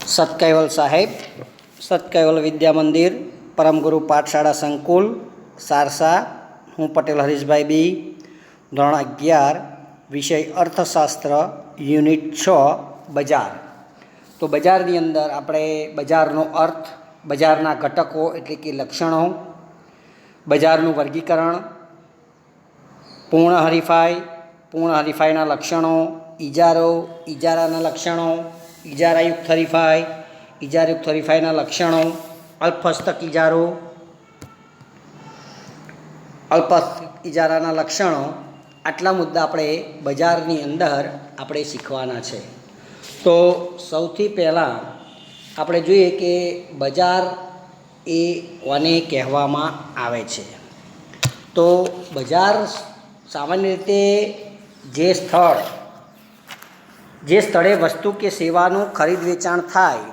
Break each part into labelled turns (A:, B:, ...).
A: સતકૈવલ સાહેબ, સતકૈવલ વિદ્યા મંદિર, પરમગુરુ પાઠશાળા સંકુલ, સારસા. હું પટેલ હરીશભાઈ બી, ધોરણ 11, વિષય અર્થશાસ્ત્ર, યુનિટ 6, બજાર. તો બજારની અંદર આપણે બજારનો અર્થ, બજારના ઘટકો એટલે કે લક્ષણો, બજારનું વર્ગીકરણ, પૂર્ણ હરીફાઈના લક્ષણો, ઇજારો, ઇજારાના લક્ષણો, ઇજારાયુક્ત હરીફાઈ, ઇજારાયુક્ત હરીફાઈના લક્ષણો, અલ્પહસ્તક ઇજારો, અલ્પહસ્તક ઇજારાના લક્ષણો, આટલા મુદ્દા આપણે બજારની અંદર આપણે શીખવાના છે. તો સૌથી પહેલાં આપણે જોઈએ કે બજાર એ કોને કહેવામાં આવે છે. તો બજાર સામાન્ય રીતે જે સ્થળે વસ્તુ કે સેવાનું ખરીદ વેચાણ થાય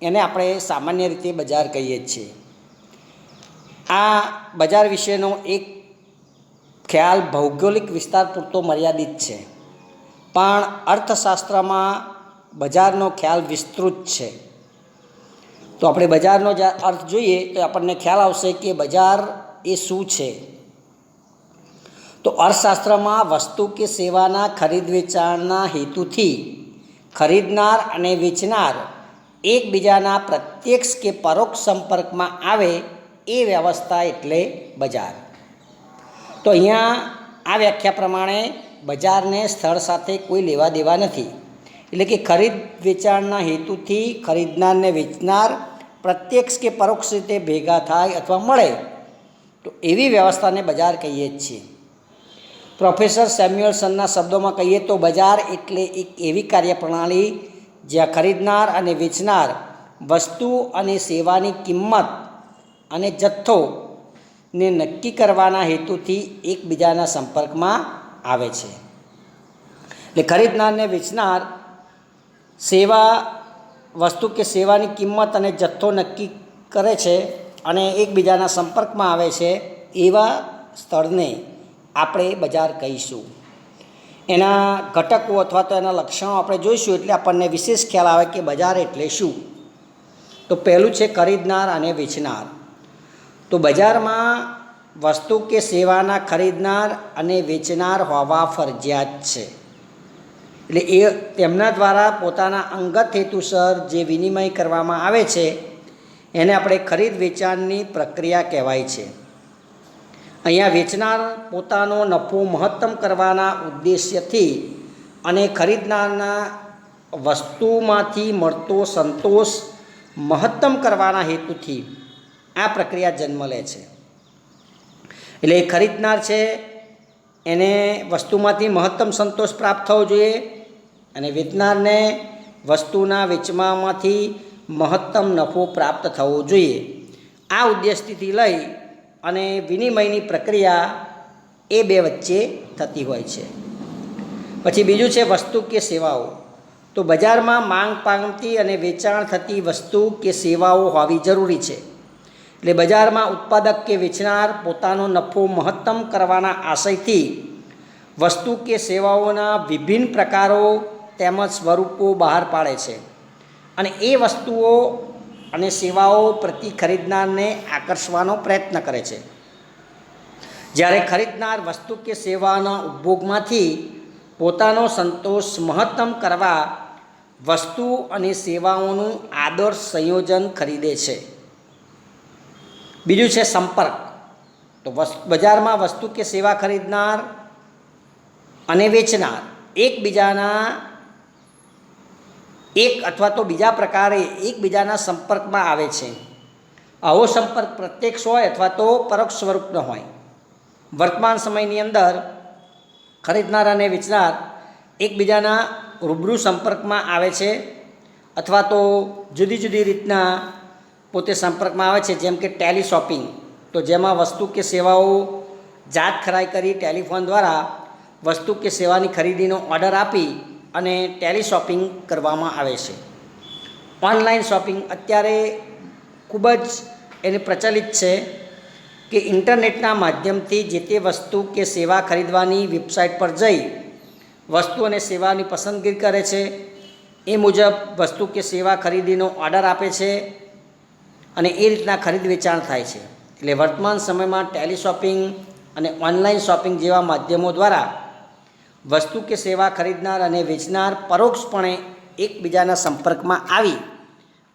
A: એને આપણે સામાન્ય રીતે બજાર કહીએ છીએ. આ બજાર વિશેનો એક ખ્યાલ ભૌગોલિક વિસ્તાર પૂરતો મર્યાદિત છે, પણ અર્થશાસ્ત્રમાં બજારનો ખ્યાલ વિસ્તૃત છે. તો આપણે બજારનો જ અર્થ જોઈએ તો આપણને ખ્યાલ આવશે કે બજાર એ શું છે. તો અર્થશાસ્ત્રમાં વસ્તુ કે સેવાના ખરીદ વેચાણના હેતુથી ખરીદનાર અને વેચનાર એકબીજાના પ્રત્યક્ષ કે પરોક્ષ સંપર્કમાં આવે એ વ્યવસ્થા એટલે બજાર. તો અહીંયા આ વ્યાખ્યા પ્રમાણે બજારને સ્થળ સાથે કોઈ લેવા દેવા નથી. એટલે કે ખરીદ વેચાણના હેતુથી ખરીદનાર ને વેચનાર પ્રત્યક્ષ કે પરોક્ષ રીતે ભેગા થાય અથવા મળે તો એવી વ્યવસ્થાને બજાર કહીએ જ છીએ. પ્રોફેસર સેમ્યુઅલ્સનના શબ્દોમાં કહીએ તો બજાર એટલે એક એવી કાર્યપ્રણાલી જ્યાં ખરીદનાર અને વેચનાર વસ્તુ અને સેવાની કિંમત અને જથ્થોને નક્કી કરવાના હેતુથી એકબીજાના સંપર્કમાં આવે છે. એટલે ખરીદનાર ને વેચનાર વસ્તુ કે સેવાની કિંમત અને જથ્થો નક્કી કરે છે અને એકબીજાના સંપર્કમાં આવે છે એવા સ્થળને આપણે બજાર કહીશું. એના ઘટકો અથવા તો એના લક્ષણો આપણે જોઈશું એટલે આપણને વિશેષ ખ્યાલ આવે કે બજાર એટલે શું. તો પહેલું છે ખરીદનાર અને વેચનાર. તો બજારમાં વસ્તુ કે સેવાના ખરીદનાર અને વેચનાર હોવા ફરજિયાત છે. એટલે એ તેમના દ્વારા પોતાના અંગત હેતુસર જે વિનિમય કરવામાં આવે છે એને આપણે ખરીદ વેચાણની પ્રક્રિયા કહેવાય છે. અહીંયા વેચનાર પોતાનો નફો મહત્તમ કરવાના ઉદ્દેશ્યથી અને ખરીદનારના વસ્તુમાંથી મળતો સંતોષ મહત્તમ કરવાના હેતુથી આ પ્રક્રિયા જન્મ લે છે. એટલે ખરીદનાર છે એને વસ્તુમાંથી મહત્તમ સંતોષ પ્રાપ્ત થવો જોઈએ અને વેચનારને વસ્તુના વેચવામાંથી મહત્તમ નફો પ્રાપ્ત થવો જોઈએ. આ ઉદ્દેશથી લઈ અને વિનિમયની પ્રક્રિયા એ બે વચ્ચે થતી હોય છે. પછી બીજું છે વસ્તુ કે સેવાઓ. તો બજારમાં માંગ પામતી અને વેચાણ થતી વસ્તુ કે સેવાઓ હોવી જરૂરી છે. એટલે બજારમાં ઉત્પાદક કે વેચનાર પોતાનો નફો મહત્તમ કરવાના આશયથી વસ્તુ કે સેવાઓના વિભિન્ન પ્રકારો તેમજ સ્વરૂપો બહાર પાડે છે અને એ વસ્તુઓ અને સેવાઓ પ્રતિ ખરીદનારને આકર્ષવાનો પ્રયત્ન કરે છે. જ્યારે ખરીદનાર વસ્તુ કે સેવાના ઉપભોગમાંથી પોતાનો સંતોષ મહત્તમ કરવા વસ્તુ અને સેવાઓનું આદર્શ સંયોજન ખરીદે છે. બીજું છે સંપર્ક. તો બજારમાં વસ્તુ કે સેવા ખરીદનાર અને વેચનાર એકબીજાના એક અથવા તો બીજા પ્રકારે એકબીજાના સંપર્કમાં આવે છે. આવો સંપર્ક પ્રત્યક્ષ હોય અથવા તો પરોક્ષ સ્વરૂપનો હોય. વર્તમાન સમયની અંદર ખરીદનાર અને વેચનાર એકબીજાના રૂબરૂ સંપર્કમાં આવે છે અથવા તો જુદી જુદી રીતના પોતે સંપર્કમાં આવે છે. જેમ કે ટેલી શોપિંગ, તો જેમાં વસ્તુ કે સેવાઓ જાત ખરાઈ કરી ટેલિફોન દ્વારા વસ્તુ કે સેવાની ખરીદીનો ઓર્ડર આપી અને ટેલી શોપિંગ કરવામાં આવે છે. ઓનલાઈન શોપિંગ અત્યારે ખૂબ જ એની પ્રચલિત છે કે ઇન્ટરનેટના માધ્યમથી જે તે વસ્તુ કે સેવા ખરીદવાની વેબસાઇટ પર જઈ વસ્તુ અને સેવાની પસંદગી કરે છે. એ મુજબ વસ્તુ કે સેવા ખરીદીનો ઓર્ડર આપે છે અને એ રીતના ખરીદ વેચાણ થાય છે. એટલે વર્તમાન સમયમાં ટેલિશોપિંગ અને ઓનલાઈન શોપિંગ જેવા માધ્યમો દ્વારા વસ્તુ કે સેવા ખરીદનાર અને વેચનાર પરોક્ષપણે એકબીજાના સંપર્કમાં આવી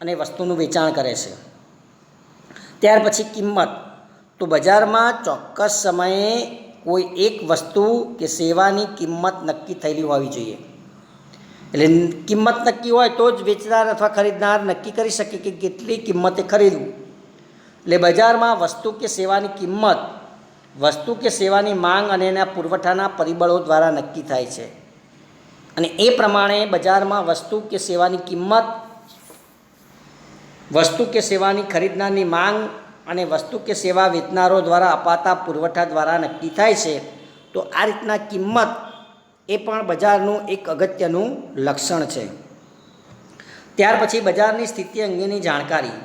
A: અને વસ્તુનું વેચાણ કરે છે. ત્યાર પછી કિંમત. તો બજારમાં ચોક્કસ સમયે કોઈ એક વસ્તુ કે સેવાની કિંમત નક્કી થયેલી હોવી જોઈએ. એટલે કિંમત નક્કી હોય તો જ વેચનાર અથવા ખરીદનાર નક્કી કરી શકે કે કેટલી કિંમતે ખરીદવું. એટલે બજારમાં વસ્તુ કે સેવાની કિંમત વસ્તુ કે સેવાની માંગ અને એના પુરવઠાના પરિબળો દ્વારા નક્કી થાય છે. અને એ પ્રમાણે બજારમાં વસ્તુ કે સેવાની કિંમત વસ્તુ કે સેવાની ખરીદનારની માંગ અને વસ્તુ કે સેવા વેચનારો દ્વારા અપાતા પુરવઠા દ્વારા નક્કી થાય છે. તો આ રીતના કિંમત એ પણ બજારનું એક અગત્યનું લક્ષણ છે. ત્યાર પછી બજારની સ્થિતિ અંગેની જાણકારી.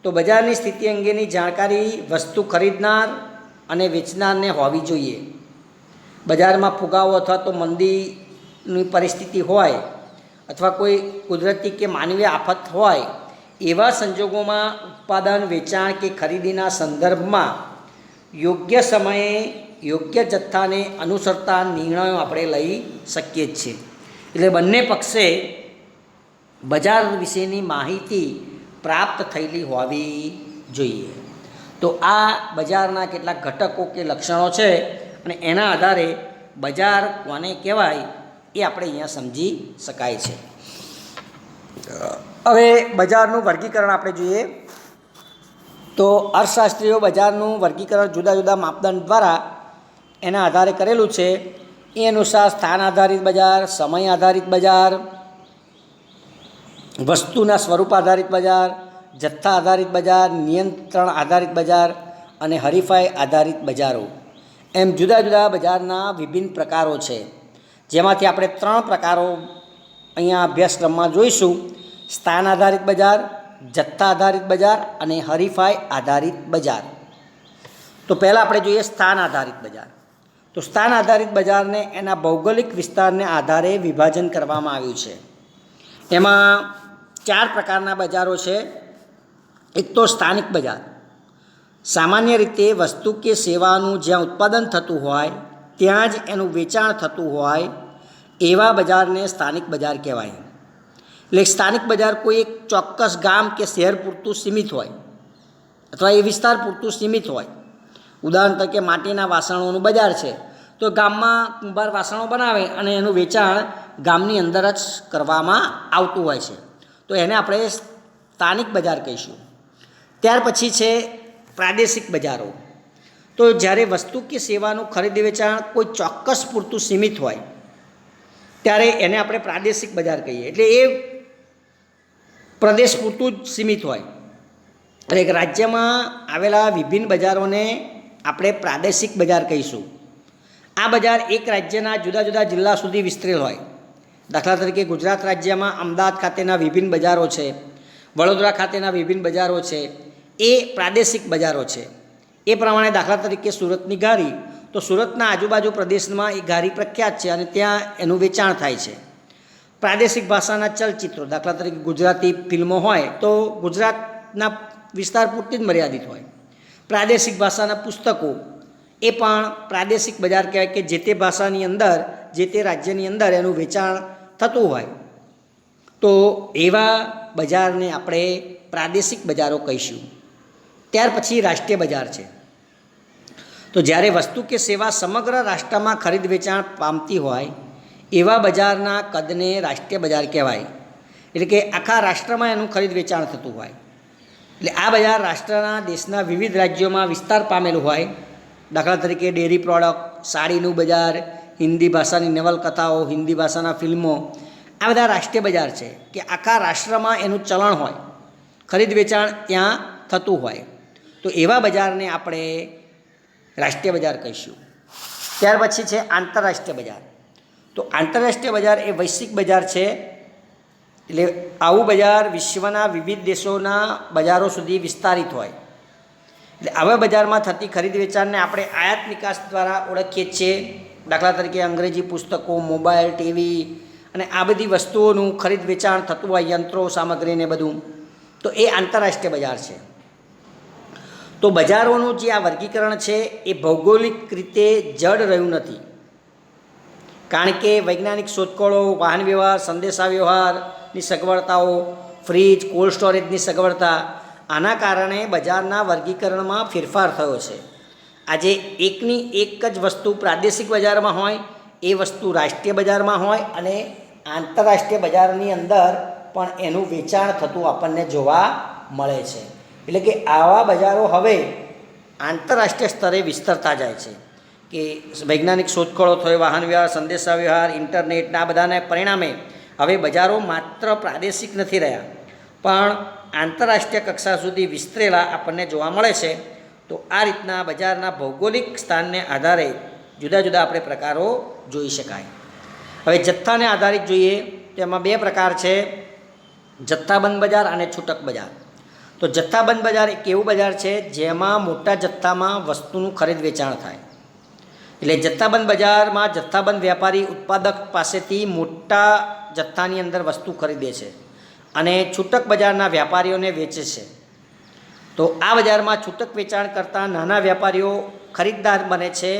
A: તો બજારની સ્થિતિ અંગેની જાણકારી વસ્તુ ખરીદનાર અને વેચનારને હોવી જોઈએ. બજારમાં ફુગાવો અથવા તો મંદીની પરિસ્થિતિ હોય અથવા કોઈ કુદરતી કે માનવીય આફત હોય એવા સંજોગોમાં ઉત્પાદન વેચાણ કે ખરીદીના સંદર્ભમાં યોગ્ય સમયે યોગ્ય જથ્થાને અનુસરતા નિર્ણયો આપણે લઈ શકીએ જ છીએ. એટલે બંને પક્ષે બજાર વિશેની માહિતી પ્રાપ્ત થયેલી હોવી જોઈએ. તો આ બજારના કેટલાક ઘટકો કે લક્ષણો છે અને એના આધારે બજાર કોને કહેવાય એ આપણે અહીંયા સમજી શકાય છે. હવે બજારનું વર્ગીકરણ આપણે જોઈએ તો અર્થશાસ્ત્રીઓ બજારનું વર્ગીકરણ જુદા જુદા માપદંડ દ્વારા એના આધારે કરેલું છે. એ અનુસાર સ્થાન આધારિત બજાર, સમય આધારિત બજાર, વસ્તુના સ્વરૂપ આધારિત બજાર, જથ્થા આધારિત બજાર, નિયંત્રણ આધારિત બજાર અને હરીફાઈ આધારિત બજારો એમ જુદા જુદા બજારના વિભિન્ન પ્રકારો છે. જેમાંથી આપણે 3 પ્રકારો અહીંયા અભ્યાસક્રમમાં જોઈશું: સ્થાન આધારિત બજાર, જથ્થા આધારિત બજાર અને હરીફાઈ આધારિત બજાર. તો પહેલાં આપણે જોઈએ સ્થાન આધારિત બજાર. તો સ્થાન આધારિત બજારને એના ભૌગોલિક વિસ્તારને આધારે વિભાજન કરવામાં આવ્યું છે. એમાં 4 પ્રકારના બજારો છે. એક તો સ્થાનિક બજાર. સામાન્ય રીતે વસ્તુ કે સેવાનું જ્યાં ઉત્પાદન થતું હોય ત્યાં જ એનું વેચાણ થતું હોય એવા બજારને સ્થાનિક બજાર કહેવાય. એટલે સ્થાનિક બજાર કોઈ એક ચોક્કસ ગામ કે શહેર પૂરતું સીમિત હોય અથવા એ વિસ્તાર પૂરતું સીમિત હોય. ઉદાહરણ તરીકે માટીના વાસણોનું બજાર છે તો ગામમાં કુંભાર વાસણો બનાવે અને એનું વેચાણ ગામની અંદર જ કરવામાં આવતું હોય છે. તો એને આપણે સ્થાનિક બજાર કહીશું. ત્યાર પછી છે પ્રાદેશિક બજારો. તો જ્યારે વસ્તુ કે સેવાનું ખરીદ વેચાણ કોઈ ચોક્કસ પૂરતું સીમિત હોય ત્યારે એને આપણે પ્રાદેશિક બજાર કહીએ. એટલે એ પ્રદેશ પૂરતું જ સીમિત હોય. એટલે એક રાજ્યમાં આવેલા વિભિન્ન બજારોને આપણે પ્રાદેશિક બજાર કહીશું. આ બજાર એક રાજ્યના જુદા જુદા જિલ્લા સુધી વિસ્તરેલ હોય. દાખલા તરીકે ગુજરાત રાજ્યમાં અમદાવાદ ખાતેના વિભિન્ન બજારો છે, વડોદરા ખાતેના વિભિન્ન બજારો છે, એ પ્રાદેશિક બજારો છે. એ પ્રમાણે દાખલા તરીકે સુરતની ઘારી, તો સુરતના આજુબાજુ પ્રદેશમાં એ ઘારી પ્રખ્યાત છે અને ત્યાં એનું વેચાણ થાય છે. પ્રાદેશિક ભાષાના ચલચિત્રો, દાખલા તરીકે ગુજરાતી ફિલ્મો હોય તો ગુજરાતના વિસ્તાર પૂરતી જ મર્યાદિત હોય. પ્રાદેશિક ભાષાના પુસ્તકો એ પણ પ્રાદેશિક બજાર કહેવાય કે જે તે ભાષાની અંદર જે તે રાજ્યની અંદર એનું વેચાણ થતું હોય. તો એવા બજારને આપણે પ્રાદેશિક બજારો કહીશું. ત્યાર પછી રાષ્ટ્રીય બજાર છે. તો જ્યારે વસ્તુ કે સેવા સમગ્ર રાષ્ટ્રમાં ખરીદ વેચાણ પામતી હોય એવા બજારના કદને રાષ્ટ્રીય બજાર કહેવાય. એટલે કે આખા રાષ્ટ્રમાં એનું ખરીદ વેચાણ થતું હોય. એટલે આ બજાર રાષ્ટ્રના દેશના વિવિધ રાજ્યોમાં વિસ્તાર પામેલું હોય. દાખલા તરીકે ડેરી પ્રોડક્ટ, સાડીનું બજાર, હિન્દી ભાષાની નવલકથાઓ, હિન્દી ભાષાના ફિલ્મો, આ બધા રાષ્ટ્રીય બજાર છે કે આખા રાષ્ટ્રમાં એનું ચલણ હોય, ખરીદ વેચાણ ત્યાં થતું હોય. તો એવા બજારને આપણે રાષ્ટ્રીય બજાર કહીશું. ત્યાર પછી છે આંતરરાષ્ટ્રીય બજાર. તો આંતરરાષ્ટ્રીય બજાર એ વૈશ્વિક બજાર છે. એટલે આવું બજાર વિશ્વના વિવિધ દેશોના બજારો સુધી વિસ્તારિત હોય. એટલે આવા બજારમાં થતી ખરીદ વેચાણને આપણે આયાત નિકાસ દ્વારા ઓળખીએ છીએ. દાખલા તરીકે અંગ્રેજી પુસ્તકો, મોબાઈલ, ટીવી અને આ બધી વસ્તુઓનું ખરીદ વેચાણ થતું હોય, યંત્રો સામગ્રીને બધું, તો એ આંતરરાષ્ટ્રીય બજાર છે. તો બજારોનું જે આ વર્ગીકરણ છે એ ભૌગોલિક રીતે જડ રહ્યું નથી, કારણ કે વૈજ્ઞાનિક શોધખોળો, વાહન વ્યવહાર, સંદેશા વ્યવહારની સગવડતાઓ, ફ્રીજ, કોલ્ડ સ્ટોરેજની સગવડતા, આના કારણે બજારના વર્ગીકરણમાં ફેરફાર થયો છે. આજે એકની એક જ વસ્તુ પ્રાદેશિક બજારમાં હોય, એ વસ્તુ રાષ્ટ્રીય બજારમાં હોય, અને આંતરરાષ્ટ્રીય બજારની અંદર પણ એનું વેચાણ થતું આપણને જોવા મળે છે. એટલે કે આવા બજારો હવે આંતરરાષ્ટ્રીય સ્તરે વિસ્તરતા જાય છે કે વૈજ્ઞાનિક શોધખોળો થયો, વાહન વ્યવહાર, સંદેશા વ્યવહાર, ઇન્ટરનેટના બધાને પરિણામે હવે બજારો માત્ર પ્રાદેશિક નથી રહ્યા, પણ આંતરરાષ્ટ્રીય કક્ષા સુધી વિસ્તરેલા આપણને જોવા મળે છે. તો આ રીતના બજારના ભૌગોલિક સ્થાનને આધારે જુદા જુદા આપણે પ્રકારો જોઈ શકાય. હવે જથ્થાને આધારિત જોઈએ તો એમાં બે પ્રકાર છે, જથ્થાબંધ બજાર અને છૂટક બજાર. તો જથ્થાબંધ બજાર એક એવું બજાર છે જેમાં મોટા જથ્થામાં વસ્તુનું ખરીદ વેચાણ થાય. એટલે જથ્થાબંધ બજારમાં જથ્થાબંધ વ્યાપારી ઉત્પાદક પાસેથી મોટા જથ્થાની અંદર વસ્તુ ખરીદે છે અને છૂટક બજારના વ્યાપારીઓને વેચે છે. તો આ બજારમાં છૂટક વેચાણ કરતાં નાના વ્યાપારીઓ ખરીદદાર બને છે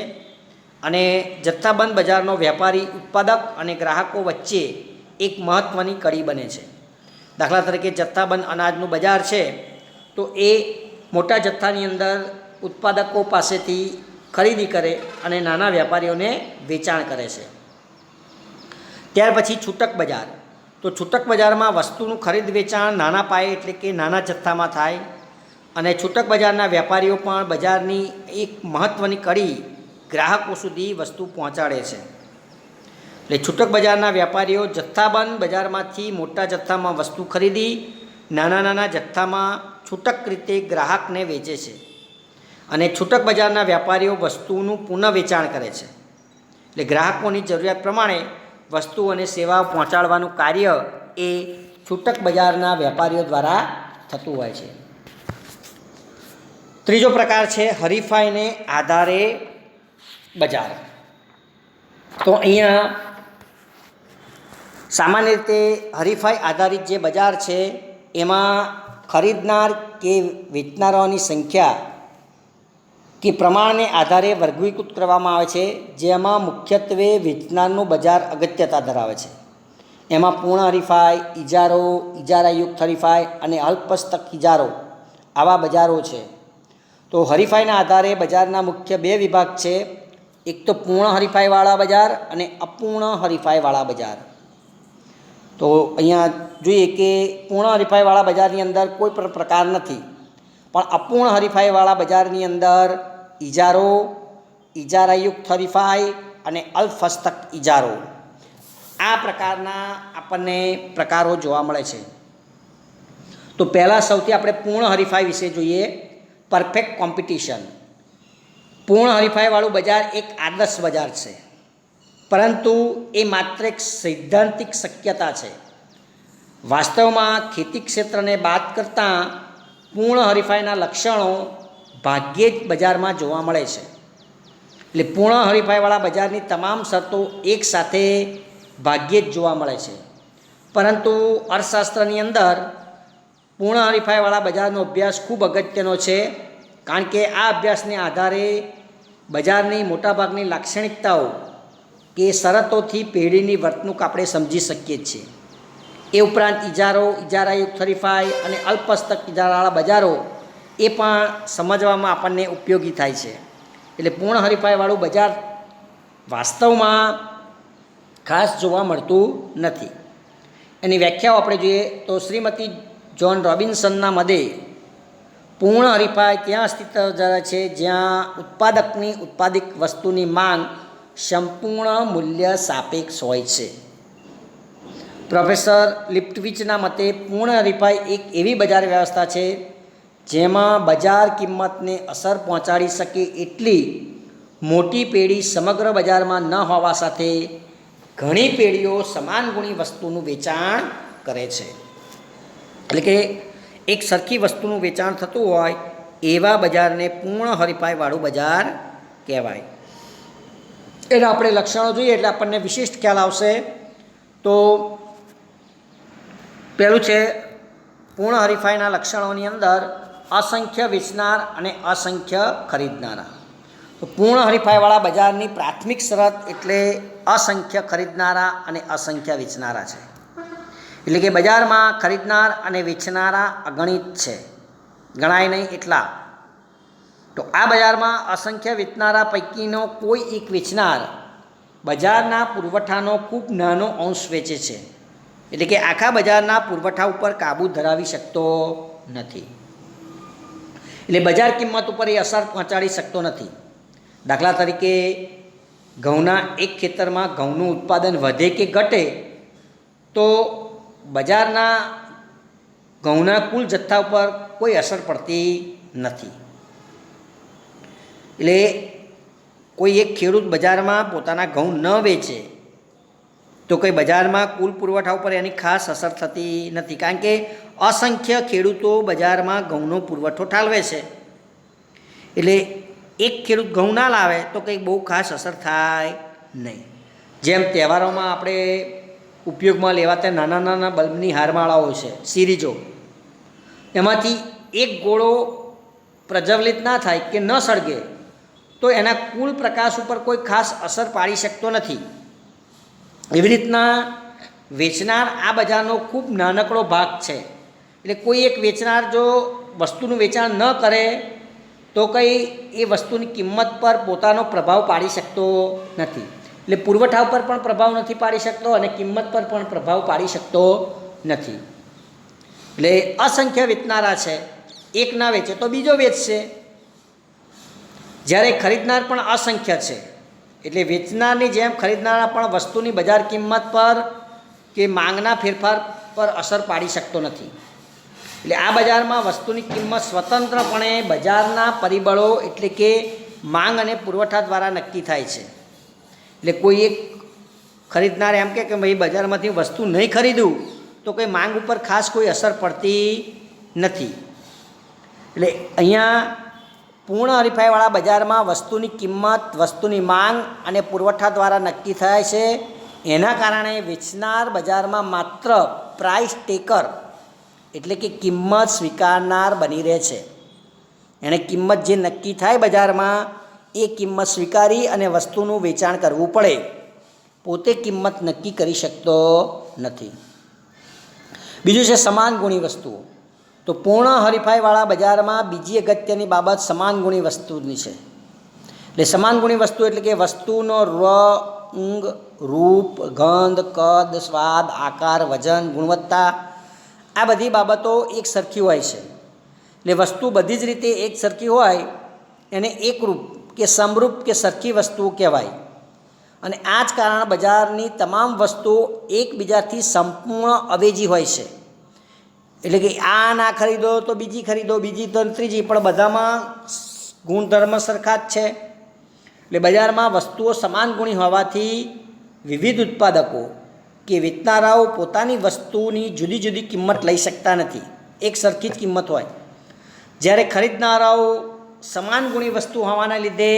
A: અને જથ્થાબંધ બજારનો વ્યાપારી ઉત્પાદક અને ગ્રાહકો વચ્ચે એક મહત્ત્વની કડી બને છે. દાખલા તરીકે જથ્થાબંધ અનાજનું બજાર છે, તો એ મોટા જથ્થાની અંદર ઉત્પાદકો પાસેથી ખરીદી કરે અને નાના વ્યાપારીઓને વેચાણ કરે છે. ત્યાર પછી છૂટક બજાર. તો છૂટક બજારમાં વસ્તુનું ખરીદ વેચાણ નાના પાયે એટલે કે નાના જથ્થામાં થાય અને છૂટક બજારના વેપારીઓ પણ બજારની એક મહત્ત્વની કડી ગ્રાહકો સુધી વસ્તુ પહોંચાડે છે. એટલે છૂટક બજારના વેપારીઓ જથ્થાબંધ બજારમાંથી મોટા જથ્થામાં વસ્તુ ખરીદી નાના નાના જથ્થામાં છૂટક રીતે ગ્રાહકને વેચે છે અને છૂટક બજારના વેપારીઓ વસ્તુનું પુનઃ વેચાણ કરે છે. એટલે ગ્રાહકોની જરૂરિયાત પ્રમાણે વસ્તુ અને સેવાઓ પહોંચાડવાનું કાર્ય એ છૂટક બજારના વેપારીઓ દ્વારા થતું હોય છે. ત્રીજો પ્રકાર છે હરીફાઈને આધારે બજાર. તો અહીંયા સામાન્ય રીતે હરીફાઈ આધારિત જે બજાર છે એમાં ખરીદનાર કે વેચનારાઓની સંખ્યા કે પ્રમાણને આધારે વર્ગીકૃત કરવામાં આવે છે, જેમાં મુખ્યત્વે વેચનારનું બજાર અગત્યતા ધરાવે છે. એમાં પૂર્ણ હરીફાઈ, ઇજારો, ઇજારાયુક્ત હરીફાઈ અને અલ્પસ્તક ઇજારો આવા બજારો છે. તો હરીફાઈના આધારે બજારના મુખ્ય બે વિભાગ છે, એક તો પૂર્ણ હરીફાઈવાળા બજાર અને અપૂર્ણ હરીફાઈવાળા બજાર. તો અહીંયા જોઈએ કે પૂર્ણ હરીફાઈવાળા બજારની અંદર કોઈ પણ પ્રકાર નથી, પણ અપૂર્ણ હરીફાઈવાળા બજારની અંદર ઇજારો, ઇજારાયુક્ત હરીફાઈ અને અલ્પસ્તક ઇજારો આ પ્રકારના આપણને પ્રકારો જોવા મળે છે. તો પહેલાં સૌથી આપણે પૂર્ણ હરીફાઈ વિશે જોઈએ. Perfect competition. પૂર્ણ હરીફાઈવાળું બજાર એક આદર્શ બજાર છે, પરંતુ એ માત્ર એક સૈદ્ધાંતિક શક્યતા છે. વાસ્તવમાં ખેતી ક્ષેત્રને બાદ કરતાં પૂર્ણ હરીફાઈના લક્ષણો ભાગ્યે જ બજારમાં જોવા મળે છે. એટલે પૂર્ણ હરીફાઈવાળા બજારની તમામ શરતો એકસાથે ભાગ્યે જ જોવા મળે છે. પરંતુ અર્થશાસ્ત્રની અંદર પૂર્ણ હરીફાઈવાળા બજારનો અભ્યાસ ખૂબ અગત્યનો છે, કારણ કે આ અભ્યાસને આધારે બજારની મોટાભાગની લાક્ષણિકતાઓ કે શરતોથી પેઢીની વર્તણૂક આપણે સમજી શકીએ છીએ. એ ઉપરાંત ઇજારો, ઇજારાયુક્ત હરીફાઈ અને અલ્પસ્તક ઇજારાવાળા બજારો એ પણ સમજવામાં આપણને ઉપયોગી થાય છે. એટલે પૂર્ણ હરીફાઈવાળું બજાર વાસ્તવમાં ખાસ જોવા મળતું નથી. એની વ્યાખ્યાઓ આપણે જોઈએ તો શ્રીમતી જ્હોન રોબિન્સનના મતે પૂર્ણ હરીફાઈ ત્યાં અસ્તિત્વ ધરાવે છે જ્યાં ઉત્પાદકની ઉત્પાદિત વસ્તુની માંગ સંપૂર્ણ મૂલ્ય સાપેક્ષ હોય છે. પ્રોફેસર લિપ્ટવિચના મતે પૂર્ણ હરીફાઈ એક એવી બજાર વ્યવસ્થા છે જેમાં બજાર કિંમતને અસર પહોંચાડી શકે એટલી મોટી પેઢી સમગ્ર બજારમાં ન હોવા સાથે ઘણી પેઢીઓ સમાન ગુણી વસ્તુનું વેચાણ કરે છે. એટલે કે એક સરખી વસ્તુનું વેચાણ થતું હોય એવા બજારને પૂર્ણ હરીફાઈવાળું બજાર કહેવાય. એના આપણે લક્ષણો જોઈએ એટલે આપણને વિશિષ્ટ ખ્યાલ આવશે. તો પહેલું છે પૂર્ણ હરીફાઈના લક્ષણોની અંદર અસંખ્ય વેચનાર અને અસંખ્ય ખરીદનારા. તો પૂર્ણ હરીફાઈવાળા બજારની પ્રાથમિક શરત એટલે અસંખ્ય ખરીદનારા અને અસંખ્ય વેચનારા છે. એટલે કે બજારમાં ખરીદનાર અને વેચનારા અગણિત છે, ગણાય નહીં એટલા. તો આ બજારમાં અસંખ્ય વેચનારા પૈકીનો કોઈ એક વેચનાર બજારના પુરવઠાનો ખૂબ નાનો અંશ વેચે છે. એટલે કે આખા બજારના પુરવઠા ઉપર કાબૂ ધરાવી શકતો નથી. એટલે બજાર કિંમત ઉપર એ અસર પહોંચાડી શકતો નથી. દાખલા તરીકે ઘઉંના એક ખેતરમાં ઘઉંનું ઉત્પાદન વધે કે ઘટે તો બજારના ઘઉંના કુલ જથ્થા ઉપર કોઈ અસર પડતી નથી. એટલે કોઈ એક ખેડૂત બજારમાં પોતાના ઘઉં ન વેચે તો કંઈ બજારમાં કુલ પુરવઠા ઉપર એની ખાસ અસર થતી નથી, કારણ કે અસંખ્ય ખેડૂતો બજારમાં ઘઉંનો પુરવઠો ઠાલવે છે. એટલે એક ખેડૂત ઘઉં ના લાવે તો કંઈ બહુ ખાસ અસર થાય નહીં. જેમ તહેવારોમાં આપણે ઉપયોગમાં લેવાતા નાના નાના બલ્બની હારમાળાઓ છે, સિરીજો, એમાંથી એક ગોળો પ્રજ્વલિત ના થાય કે ન સળગે તો એના કુલ પ્રકાશ ઉપર કોઈ ખાસ અસર પાડી શકતો નથી. એવી રીતના વેચનાર આ બજારનો ખૂબ નાનકડો ભાગ છે. એટલે કોઈ એક વેચનાર જો વસ્તુનું વેચાણ ન કરે તો કંઈ એ વસ્તુની કિંમત પર પોતાનો પ્રભાવ પાડી શકતો નથી. એટલે પુરવઠા ઉપર પણ પ્રભાવ નથી પાડી શકતો અને કિંમત પર પણ પ્રભાવ પાડી શકતો નથી. એટલે અસંખ્ય વેચનારા છે, એક ના વેચે તો બીજો વેચશે. જ્યારે ખરીદનાર પણ અસંખ્ય છે, એટલે વેચનારની જેમ ખરીદનારા પણ વસ્તુની બજાર કિંમત પર કે માંગના ફેરફાર પર અસર પાડી શકતો નથી. એટલે આ બજારમાં વસ્તુની કિંમત સ્વતંત્રપણે બજારના પરિબળો એટલે કે માંગ અને પુરવઠા દ્વારા નક્કી થાય છે. એટલે કોઈ એક ખરીદનાર એમ કે ભાઈ બજારમાંથી વસ્તુ નહીં ખરીદું તો કંઈ માંગ ઉપર ખાસ કોઈ અસર પડતી નથી. એટલે અહીંયા પૂર્ણ હરીફાઈવાળા બજારમાં વસ્તુની કિંમત વસ્તુની માંગ અને પુરવઠા દ્વારા નક્કી થાય છે. એના કારણે વેચનાર બજારમાં માત્ર પ્રાઇસ ટેકર એટલે કે કિંમત સ્વીકારનાર બની રહે છે. એણે કિંમત જે નક્કી થાય બજારમાં એ કિંમત સ્વીકારી અને વસ્તુનું વેચાણ કરવું પડે, પોતે કિંમત નક્કી કરી શકતો નથી. બીજું છે સમાન ગુણી વસ્તુઓ. તો પૂર્ણ હરીફાઈવાળા બજારમાં બીજી અગત્યની બાબત સમાન ગુણી વસ્તુની છે. એટલે સમાન ગુણી વસ્તુ એટલે કે વસ્તુનો રંગ, રૂપ, ગંધ, કદ, સ્વાદ, આકાર, વજન, ગુણવત્તા આ બધી બાબતો એક સરખી હોય છે. એટલે વસ્તુ બધી જ રીતે એક સરખી હોય એને એકરૂપ કે સમરૂપ કે સરખી વસ્તુઓ કહેવાય. અને આ જ કારણ બજારની તમામ વસ્તુઓ એકબીજાથી સંપૂર્ણ અવેજી હોય છે. એટલે કે આ ના ખરીદો તો બીજી ખરીદો, બીજી તો ત્રીજી, પણ બધામાં ગુણધર્મ સરખા જ છે. એટલે બજારમાં વસ્તુઓ સમાન ગુણી હોવાથી વિવિધ ઉત્પાદકો કે વેચનારાઓ પોતાની વસ્તુની જુદી જુદી કિંમત લઈ શકતા નથી, એક સરખી જ કિંમત હોય. જ્યારે ખરીદનારાઓ સમાન ગુણી વસ્તુ હોવાના લીધે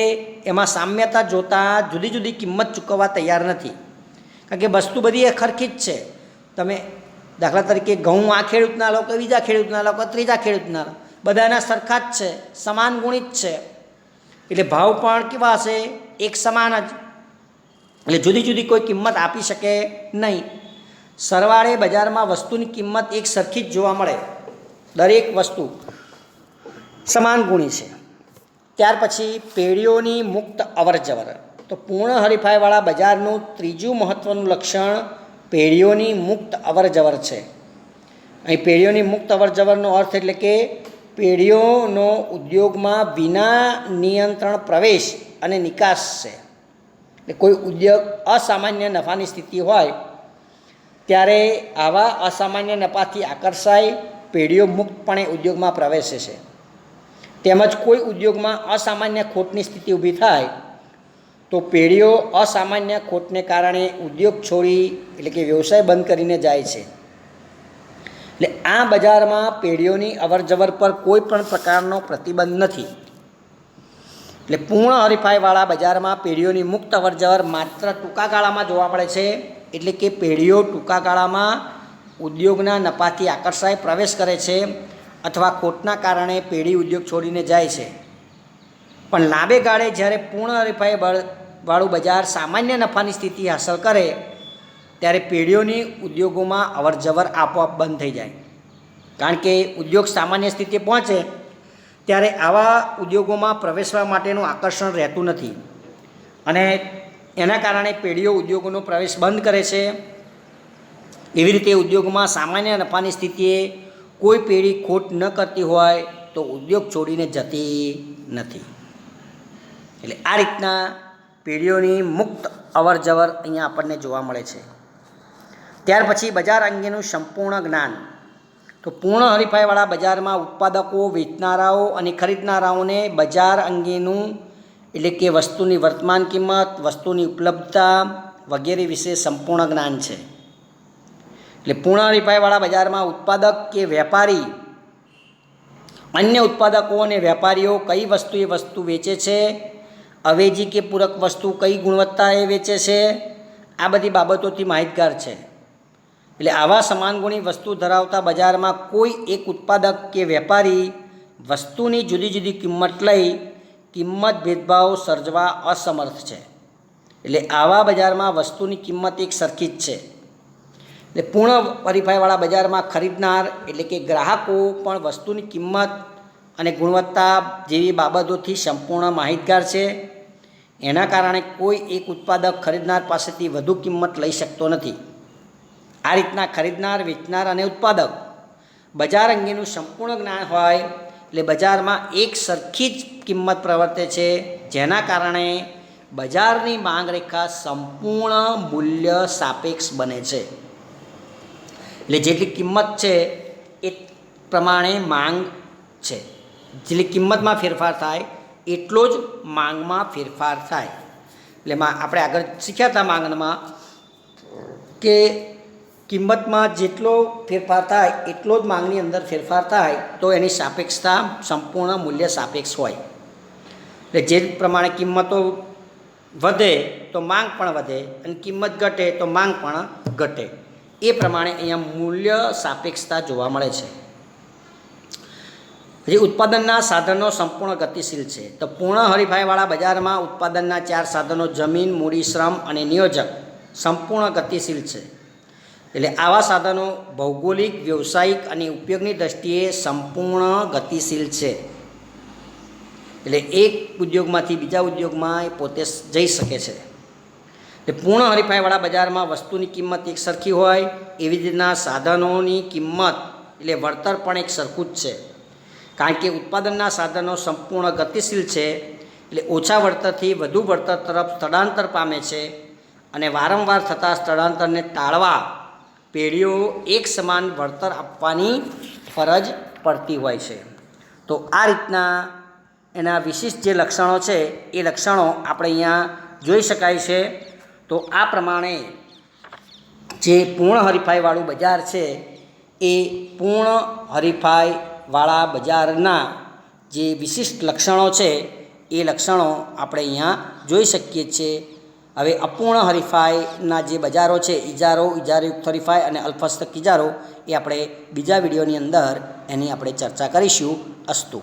A: એમાં સામ્યતા જોતાં જુદી જુદી કિંમત ચૂકવવા તૈયાર નથી, કારણ કે વસ્તુ બધી એ સરખી જ છે. તમે દાખલા તરીકે ઘઉં આ ખેડૂતના લો કે બીજા ખેડૂતના લો કે ત્રીજા ખેડૂતના લો, બધાના સરખા જ છે, સમાન ગુણી જ છે. એટલે ભાવ પણ કેવા હશે? એક સમાન જ. એટલે જુદી જુદી કોઈ કિંમત આપી શકે નહીં. સરવાળે બજારમાં વસ્તુની કિંમત એક સરખી જ જોવા મળે, દરેક વસ્તુ સમાન ગુણી છે. ત્યાર પછી પેઢીઓની મુક્ત અવરજવર. તો પૂર્ણ હરીફાઈવાળા બજારનું ત્રીજું મહત્ત્વનું લક્ષણ પેઢીઓની મુક્ત અવરજવર છે. અહીં પેઢીઓની મુક્ત અવરજવરનો અર્થ એટલે કે પેઢીઓનો ઉદ્યોગમાં વિના નિયંત્રણ પ્રવેશ અને નિકાસ છે. એટલે કોઈ ઉદ્યોગ અસામાન્ય નફાની સ્થિતિ હોય ત્યારે આવા અસામાન્ય નફાથી આકર્ષાઈ પેઢીઓ મુક્તપણે ઉદ્યોગમાં પ્રવેશે છે. તેમજ કોઈ ઉદ્યોગમાં અસામાન્ય ખોટની સ્થિતિ ઊભી થાય તો પેઢીઓ અસામાન્ય ખોટને કારણે ઉદ્યોગ છોડી એટલે કે વ્યવસાય બંધ કરીને જાય છે. એટલે આ બજારમાં પેઢીઓની અવરજવર પર કોઈ પણ પ્રકારનો પ્રતિબંધ નથી. એટલે પૂર્ણ હરીફાઈવાળા બજારમાં પેઢીઓની મુક્ત અવરજવર માત્ર ટૂંકા ગાળામાં જોવા મળે છે એટલે કે પેઢીઓ ટૂંકા ગાળામાં ઉદ્યોગના નફાથી આકર્ષાય પ્રવેશ કરે છે અથવા ખોટના કારણે પેઢી ઉદ્યોગ છોડીને જાય છે. પણ લાંબે ગાળે જ્યારે પૂર્ણ હરીફાઈ વાળું બજાર સામાન્ય નફાની સ્થિતિ હાંસલ કરે ત્યારે પેઢીઓની ઉદ્યોગોમાં અવરજવર આપોઆપ બંધ થઈ જાય. કારણ કે ઉદ્યોગ સામાન્ય સ્થિતિએ પહોંચે ત્યારે આવા ઉદ્યોગોમાં પ્રવેશવા માટેનું આકર્ષણ રહેતું નથી અને એના કારણે પેઢીઓ ઉદ્યોગોનો પ્રવેશ બંધ કરે છે. એવી રીતે ઉદ્યોગમાં સામાન્ય નફાની સ્થિતિએ કોઈ પેઢી ખોટ ન કરતી હોય તો ઉદ્યોગ છોડીને જતી નથી. એટલે આ રીતના પેઢીઓની મુક્ત અવરજવર અહીંયા આપણને જોવા મળે છે. ત્યાર પછી બજાર અંગેનું સંપૂર્ણ જ્ઞાન. તો પૂર્ણ હરીફાઈવાળા બજારમાં ઉત્પાદકો, વેચનારાઓ અને ખરીદનારાઓને બજાર અંગેનું એટલે કે વસ્તુની વર્તમાન કિંમત, વસ્તુની ઉપલબ્ધતા વગેરે વિશે સંપૂર્ણ જ્ઞાન છે. એટલે પૂર્ણ હરીફાઈવાળા બજારમાં ઉત્પાદક કે વેપારી અન્ય ઉત્પાદકો અને વેપારીઓ કઈ વસ્તુ વેચે છે, અવેજી કે પૂરક વસ્તુ કઈ ગુણવત્તાએ વેચે છે, આ બધી બાબતોથી માહિતગાર છે. એટલે આવા સમાન ગુણી વસ્તુ ધરાવતા બજારમાં કોઈ એક ઉત્પાદક કે વેપારી વસ્તુની જુદી જુદી કિંમત લઈ કિંમત ભેદભાવ સર્જવા અસમર્થ છે. એટલે આવા બજારમાં વસ્તુની કિંમત એક સરખી જ છે. એટલે પૂર્ણ હરીફાઈવાળા બજારમાં ખરીદનાર એટલે કે ગ્રાહકો પણ વસ્તુની કિંમત અને ગુણવત્તા જેવી બાબતોથી સંપૂર્ણ માહિતગાર છે. એના કારણે કોઈ એક ઉત્પાદક ખરીદનાર પાસેથી વધુ કિંમત લઈ શકતો નથી. આ રીતના ખરીદનાર, વેચનાર અને ઉત્પાદક બજાર અંગેનું સંપૂર્ણ જ્ઞાન હોય એટલે બજારમાં એક સરખી જ કિંમત પ્રવર્તે છે, જેના કારણે બજારની માંગ રેખા સંપૂર્ણ મૂલ્ય સાપેક્ષ બને છે. એટલે જેટલી કિંમત છે એ પ્રમાણે માંગ છે. જેટલી કિંમતમાં ફેરફાર થાય એટલો જ માંગમાં ફેરફાર થાય. એટલે આપણે આગળ શીખ્યા હતા માંગમાં કે કિંમતમાં જેટલો ફેરફાર થાય એટલો જ માંગની અંદર ફેરફાર થાય તો એની સાપેક્ષતા સંપૂર્ણ મૂલ્ય સાપેક્ષ હોય. એટલે જે પ્રમાણે કિંમતો વધે તો માંગ પણ વધે અને કિંમત ઘટે તો માંગ પણ ઘટે. એ પ્રમાણે અહીંયા મૂલ્ય સાપેક્ષતા જોવા મળે છે. જે ઉત્પાદનના સાધનો સંપૂર્ણ ગતિશીલ છે. તો પૂર્ણ હરીફાઈવાળા બજારમાં ઉત્પાદનના 4 સાધનો જમીન, મૂડી, શ્રમ અને નિયોજક સંપૂર્ણ ગતિશીલ છે. એટલે આવા સાધનો ભૌગોલિક, વ્યવસાયિક અને ઉપયોગની દ્રષ્ટિએ સંપૂર્ણ ગતિશીલ છે. એટલે એક ઉદ્યોગમાંથી બીજા ઉદ્યોગમાં એ પોતે જઈ શકે છે. એટલે પૂર્ણ હરીફાઈવાળા બજારમાં વસ્તુની કિંમત એક સરખી હોય એવી જ રીતના સાધનોની કિંમત એટલે વળતર પણ એક સરખું જ છે. કારણ કે ઉત્પાદનના સાધનો સંપૂર્ણ ગતિશીલ છે એટલે ઓછા વળતરથી વધુ વળતર તરફ સ્થળાંતર પામે છે અને વારંવાર થતા સ્થળાંતરને ટાળવા પેઢીઓ એક સમાન વળતર આપવાની ફરજ પડતી હોય છે. તો આ રીતના એના વિશિષ્ટ જે લક્ષણો છે એ લક્ષણો આપણે અહીંયા જોઈ શકાય છે. તો આ પ્રમાણે જે પૂર્ણ હરીફાઈવાળું બજાર છે એ પૂર્ણ હરીફાઈવાળા બજારના જે વિશિષ્ટ લક્ષણો છે એ લક્ષણો આપણે અહીંયા જોઈ શકીએ છીએ. હવે અપૂર્ણ હરીફાઈના જે બજારો છે, ઇજારો, ઇજારયુક્ત હરીફાઈ અને અલ્પહસ્તક ઇજારો, એ આપણે બીજા વિડીયોની અંદર એની આપણે ચર્ચા કરીશું. અસ્તુ.